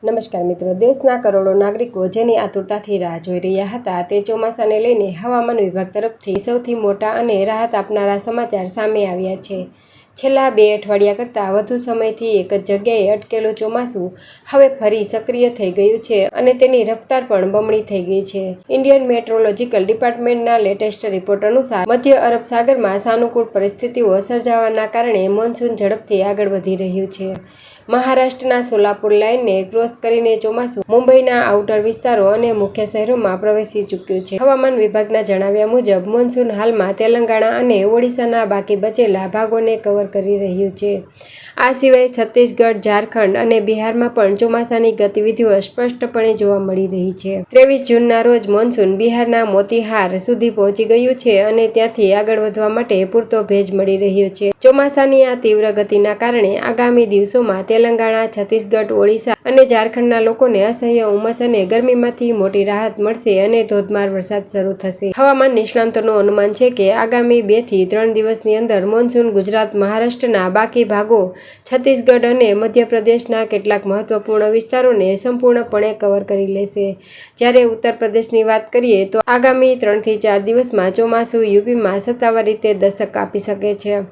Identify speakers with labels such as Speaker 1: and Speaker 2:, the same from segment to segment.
Speaker 1: નમસ્કાર મિત્રો, દેશના કરોડો નાગરિકો જેની આતુરતાથી રાહ જોઈ રહ્યા હતા તે ચોમાસાને લઈને હવામાન વિભાગ તરફથી સૌથી મોટા અને રાહત આપનારા સમાચાર સામે આવ્યા છે। છેલ્લા 2 અઠવાડિયા કરતાં વધુ સમયથી એક જ જગ્યાએ અટકેલું ચોમાસું હવે ફરી સક્રિય થઈ ગયું છે અને તેની રફતાર પણ બમણી થઈ ગઈ છે। ઇન્ડિયન મેટ્રોલોજીકલ ડિપાર્ટમેન્ટના લેટેસ્ટ રિપોર્ટ અનુસાર મધ્ય અરબ સાગરમાં સાનુકૂળ પરિસ્થિતિઓ સર્જાવાના કારણે મોન્સૂન ઝડપથી આગળ વધી રહ્યું છે। મહારાષ્ટ્રના સોલાપુર લાઇનને ક્રોસ કરીને ચોમાસું મુંબઈના આઉટર વિસ્તારો અને મુખ્ય શહેરોમાં પ્રવેશી ચૂક્યું છે। હવામાન વિભાગના જણાવ્યા મુજબ મોન્સૂન હાલમાં તેલંગાણા અને ઓડિશાના બાકી બચેલા ભાગોને કવર કરી રહ્યું છે। આ સિવાય છત્તીસગઢ, ઝારખંડ અને બિહારમાં પણ ચોમાસાની ગતિવિધિઓ સ્પષ્ટપણે જોવા મળી રહી છે। 23 જૂનના રોજ મોન્સૂન બિહારના મોતીહાર સુધી પહોંચી ગયું છે અને ત્યાંથી આગળ વધવા માટે પૂરતો ભેજ મળી રહ્યો છે। ચોમાસાની આ તીવ્ર ગતિના કારણે આગામી દિવસોમાં તેલંગાણા, છત્તીસગઢ, ઓડિશા અને ઝારખંડના લોકોને અસહ્ય ઉમસ અને ગરમીમાંથી મોટી રાહત મળશે અને ધોધમાર વરસાદ શરૂ થશે। હવામાન નિષ્ણાતોનું અનુમાન છે કે આગામી 2 થી 3 દિવસની અંદર મોન્સૂન ગુજરાત, મહારાષ્ટ્રના બાકી ભાગો, છત્તીસગઢ અને મધ્યપ્રદેશના કેટલાક મહત્વપૂર્ણ વિસ્તારોને સંપૂર્ણપણે કવર કરી લેશે। જ્યારે ઉત્તર પ્રદેશની વાત કરીએ તો આગામી 3 થી 4 દિવસમાં ચોમાસું યુપીમાં સત્તાવાર રીતે દસ્તક આપી શકે છે।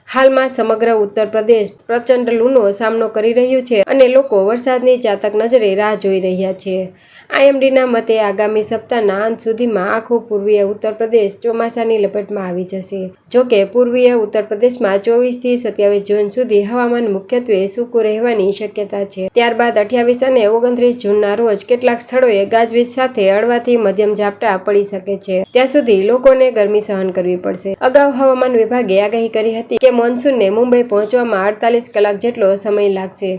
Speaker 1: હાલમાં સમગ્ર ઉત્તર પ્રદેશ પ્રચંડ લૂનો સામનો કરી રહ્યું છે અને લોકો વરસાદની ચાતક નજરે રાહ જોઈ રહ્યા છે। આઈએમડીના મતે આગામી સપ્તાહના અંત સુધીમાં આખું પૂર્વીય ઉત્તર પ્રદેશ ચોમાસાની લપેટમાં આવી જશે। જોકે પૂર્વીય ઉત્તર પ્રદેશમાં 24 થી 27 જૂન સુધી હવામાન મુખ્યત્વે સૂકું રહેવાની શક્યતા છે। ત્યારબાદ 28 અને 29 જૂનના રોજ કેટલાક સ્થળોએ ગાજવીજ સાથે હળવાથી મધ્યમ ઝાપટા પડી શકે છે। ત્યાં સુધી લોકોને ગરમી સહન કરવી પડશે। અગાઉ હવામાન વિભાગે આગાહી કરી હતી કે મોન્સૂનને મુંબઈ પહોંચવામાં 48 કલાક જેટલો સમય લાગશે,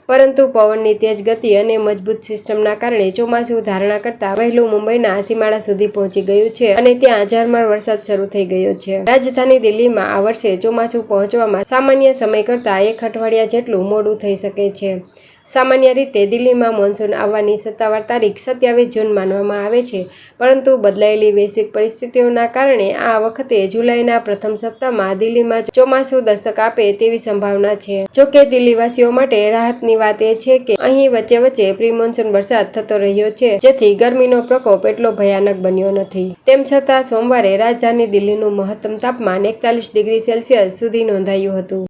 Speaker 1: પરંતુ પવનની તેજ ગતિ અને મજબૂત સિસ્ટમના કારણે ચોમાસું ધારણા કરતાં વહેલું મુંબઈના સીમાડા સુધી પહોંચી ગયું છે અને ત્યાં ઝરમર વરસાદ શરૂ થઈ ગયો છે। રાજધાની દિલ્હીમાં આ વર્ષે ચોમાસું પહોંચવામાં સામાન્ય સમય કરતાં 1 અઠવાડિયા જેટલું મોડું થઈ શકે છે। સામાન્ય રીતે દિલ્હીમાં મોન્સૂન આવવાની સત્તાવાર તારીખ 27 જૂન માનવામાં આવે છે, પરંતુ બદલાયેલી વૈશ્વિક પરિસ્થિતિઓના કારણે આ વખતે જુલાઈના પ્રથમ સપ્તાહમાં દિલ્હીમાં ચોમાસું દસ્તક આપે તેવી સંભાવના છે। જોકે દિલ્હીવાસીઓ માટે રાહતની વાત એ છે કે અહીં વચ્ચે પ્રી મોન્સૂન વરસાદ થતો રહ્યો છે, જેથી ગરમીનો પ્રકોપ એટલો ભયાનક બન્યો નથી। તેમ છતાં સોમવારે રાજધાની દિલ્હીનું મહત્તમ તાપમાન 41 ડિગ્રી સેલ્સિયસ સુધી નોંધાયું હતું।